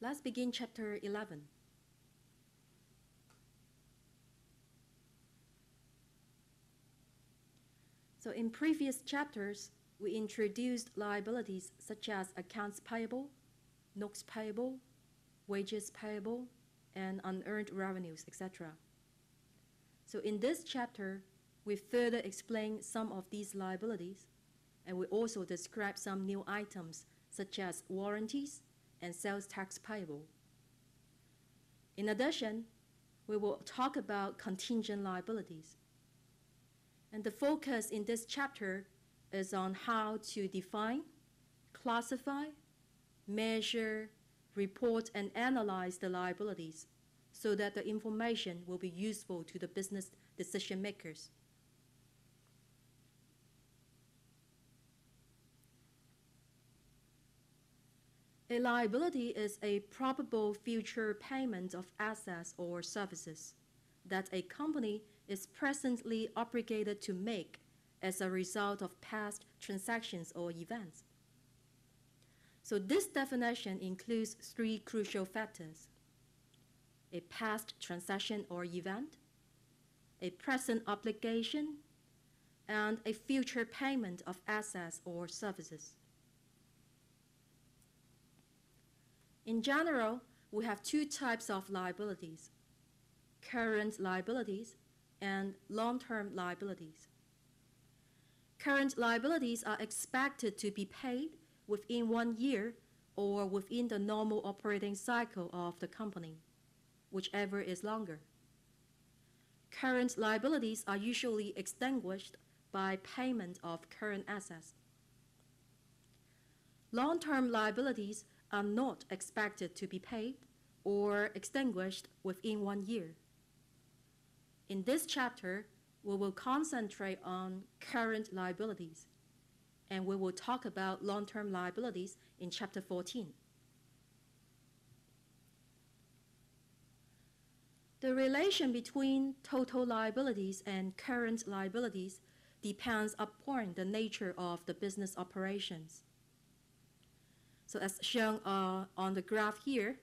Let's begin chapter 11. So in previous chapters, we introduced liabilities such as accounts payable, notes payable, wages payable, and unearned revenues, etc. So in this chapter, we further explain some of these liabilities, and we also describe some new items such as warranties and sales tax payable. In addition, we will talk about contingent liabilities. And the focus in this chapter is on how to define, classify, measure, report, and analyze the liabilities so that the information will be useful to the business decision makers. A liability is a probable future payment of assets or services that a company is presently obligated to make as a result of past transactions or events. So this definition includes three crucial factors: a past transaction or event, a present obligation, and a future payment of assets or services. In general, we have two types of liabilities: current liabilities and long-term liabilities. Current liabilities are expected to be paid within 1 year or within the normal operating cycle of the company, whichever is longer. Current liabilities are usually extinguished by payment of current assets. Long-term liabilities are not expected to be paid or extinguished within 1 year. In this chapter, we will concentrate on current liabilities, and we will talk about long-term liabilities in chapter 14. The relation between total liabilities and current liabilities depends upon the nature of the business operations. So as shown on the graph here,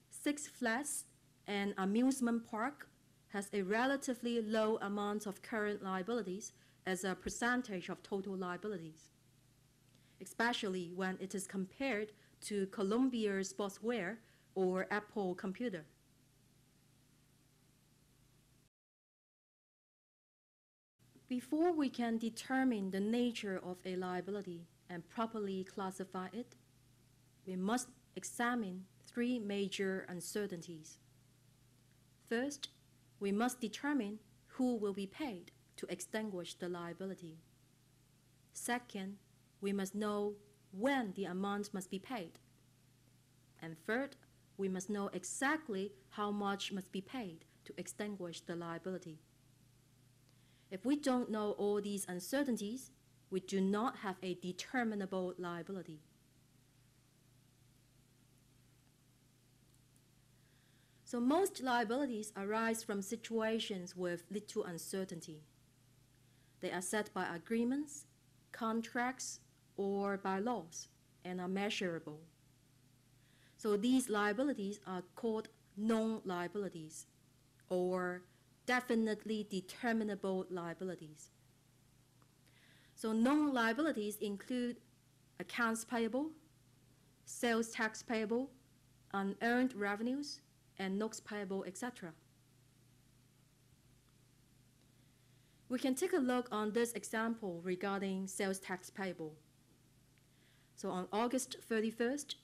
Six Flags, an amusement park, has a relatively low amount of current liabilities as a percentage of total liabilities, especially when it is compared to Columbia Sportswear or Apple Computer. Before we can determine the nature of a liability and properly classify it, we must examine three major uncertainties. First, we must determine who will be paid to extinguish the liability. Second, we must know when the amount must be paid. And third, we must know exactly how much must be paid to extinguish the liability. If we don't know all these uncertainties, we do not have a determinable liability. So most liabilities arise from situations with little uncertainty. They are set by agreements, contracts, or by laws, and are measurable. So these liabilities are called known liabilities, or definitely determinable liabilities. So known liabilities include accounts payable, sales tax payable, unearned revenues, and notes payable, etc. We can take a look on this example regarding sales tax payable. So on August 31st,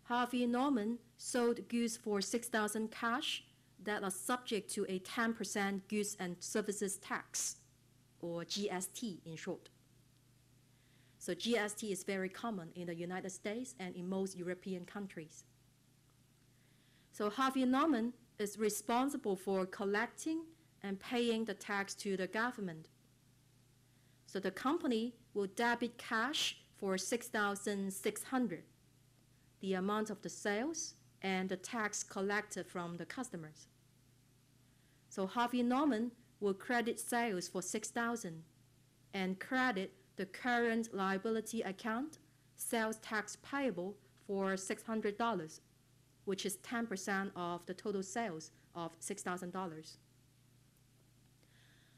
Harvey Norman sold goods for $6,000 cash that are subject to a 10% goods and services tax, or GST in short. So GST is very common in the United States and in most European countries. So Harvey Norman is responsible for collecting and paying the tax to the government. So the company will debit cash for $6,600, the amount of the sales and the tax collected from the customers. So Harvey Norman will credit sales for $6,000 and credit the current liability account, sales tax payable, for $600. which is 10% of the total sales of $6,000.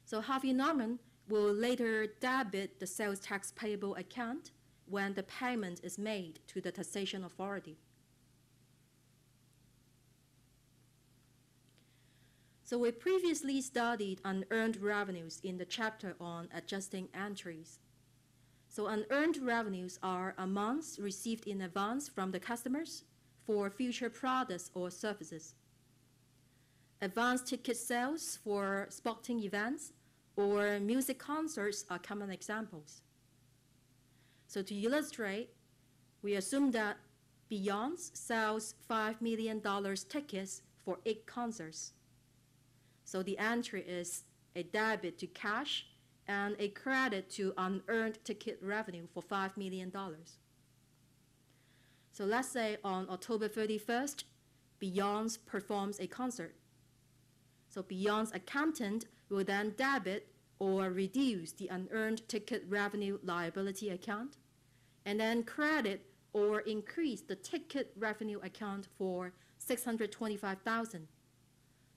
So Harvey Norman will later debit the sales tax payable account when the payment is made to the taxation authority. So we previously studied unearned revenues in the chapter on adjusting entries. So unearned revenues are amounts received in advance from the customers for future products or services. Advance ticket sales for sporting events or music concerts are common examples. So to illustrate, we assume that Beyonce sells $5 million tickets for 8 concerts. So the entry is a debit to cash and a credit to unearned ticket revenue for $5 million. So let's say on October 31st, Beyonce performs a concert. So Beyonce's accountant will then debit or reduce the unearned ticket revenue liability account, and then credit or increase the ticket revenue account for $625,000,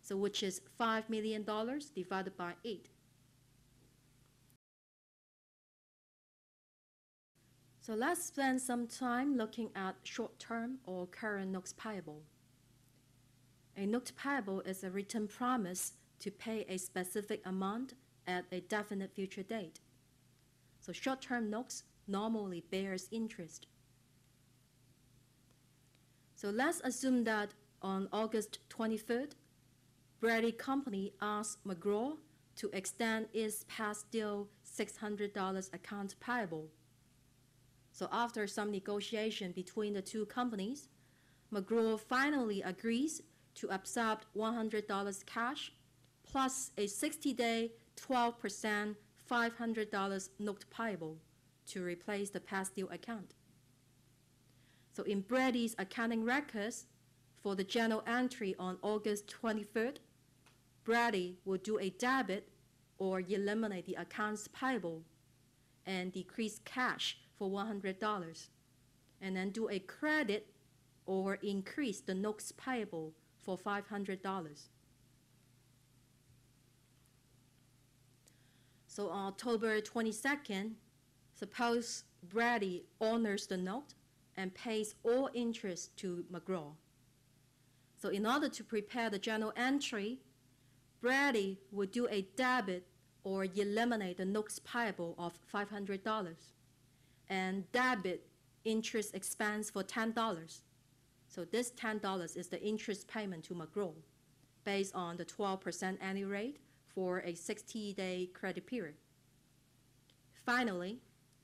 so which is $5 million divided by 8. So let's spend some time looking at short-term or current notes payable. A note payable is a written promise to pay a specific amount at a definite future date. So short-term notes normally bears interest. So let's assume that on August 23rd, Brady Company asked McGraw to extend its past due $600 account payable. So after some negotiation between the two companies, McGraw finally agrees to accept $100 cash plus a 60-day 12% $500 note payable to replace the past due account. So in Brady's accounting records, for the journal entry on August 23rd, Brady will do a debit or eliminate the accounts payable and decrease cash for $100, and then do a credit or increase the notes payable for $500. So on October 22nd, suppose Brady honors the note and pays all interest to McGraw. So in order to prepare the journal entry, Brady would do a debit or eliminate the notes payable of $500 and debit interest expense for $10. So this $10 is the interest payment to McGraw based on the 12% annual rate for a 60-day credit period. Finally,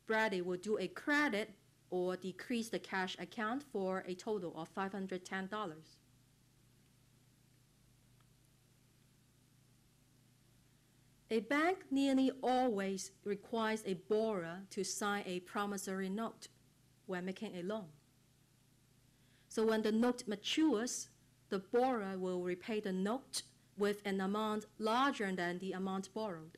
Brady will do a credit or decrease the cash account for a total of $510. A bank nearly always requires a borrower to sign a promissory note when making a loan. So when the note matures, the borrower will repay the note with an amount larger than the amount borrowed.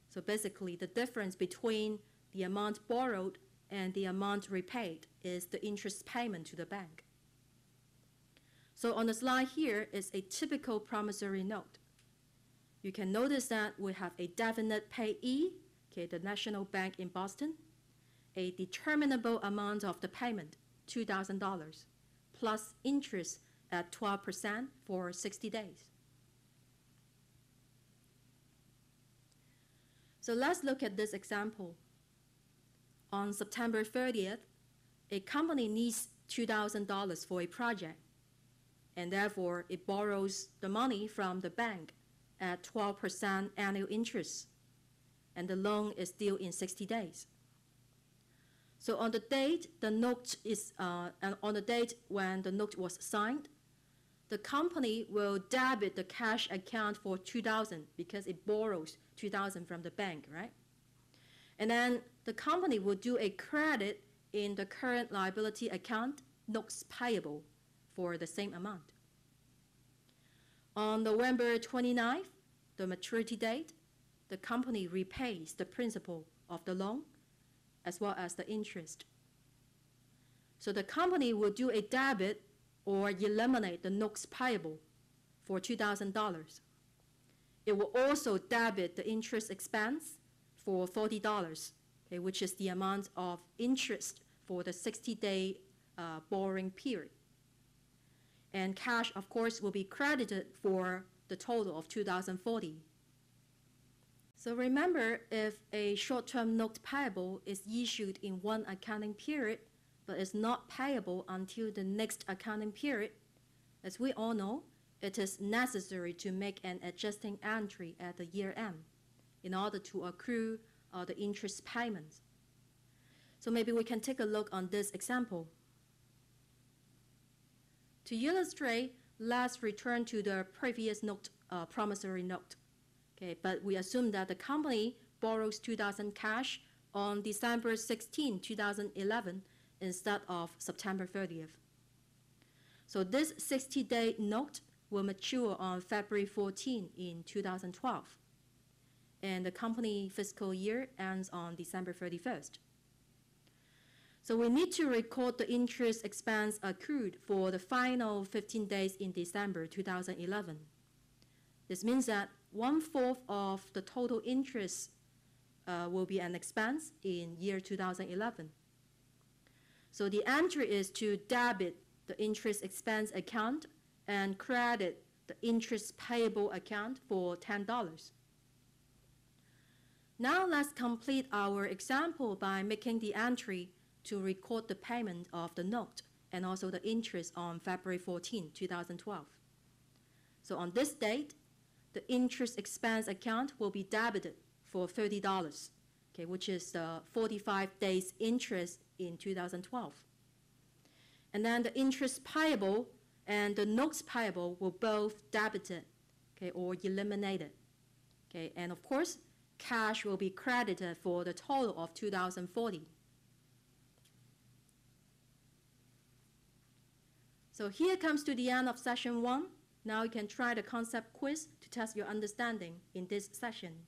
So basically, the difference between the amount borrowed and the amount repaid is the interest payment to the bank. So on the slide here is a typical promissory note. You can notice that we have a definite payee, okay, the National Bank in Boston, a determinable amount of the payment, $2,000, plus interest at 12% for 60 days. So let's look at this example. On September 30th, a company needs $2,000 for a project, and therefore it borrows the money from the bank at 12% annual interest, and the loan is due in 60 days. So on the date on the date when the note was signed, the company will debit the cash account for $2,000 because it borrows $2,000 from the bank, right? And then the company will do a credit in the current liability account, notes payable, for the same amount. On November 29th, the maturity date, the company repays the principal of the loan as well as the interest. So the company will do a debit or eliminate the notes payable for $2,000. It will also debit the interest expense for $40, okay, which is the amount of interest for the 60-day borrowing period. And cash, of course, will be credited for the total of $2,040. So remember, if a short-term note payable is issued in one accounting period, but is not payable until the next accounting period, as we all know, it is necessary to make an adjusting entry at the year end in order to accrue the interest payments. So maybe we can take a look on this example. To illustrate, let's return to the previous note, promissory note. Okay, but we assume that the company borrows $2,000 cash on December 16, 2011 instead of September 30th. So this 60-day note will mature on February 14 in 2012, and the company fiscal year ends on December 31st. So we need to record the interest expense accrued for the final 15 days in December 2011. This means that 1/4 of the total interest will be an expense in year 2011. So the entry is to debit the interest expense account and credit the interest payable account for $10. Now let's complete our example by making the entry to record the payment of the note and also the interest on February 14, 2012. So on this date, the interest expense account will be debited for $30, okay, which is 45 days interest in 2012. And then the interest payable and the notes payable will both debited, okay, or eliminated. Okay, and of course, cash will be credited for the total of $2,040. So here comes to the end of session 1. Now you can try the concept quiz to test your understanding in this session.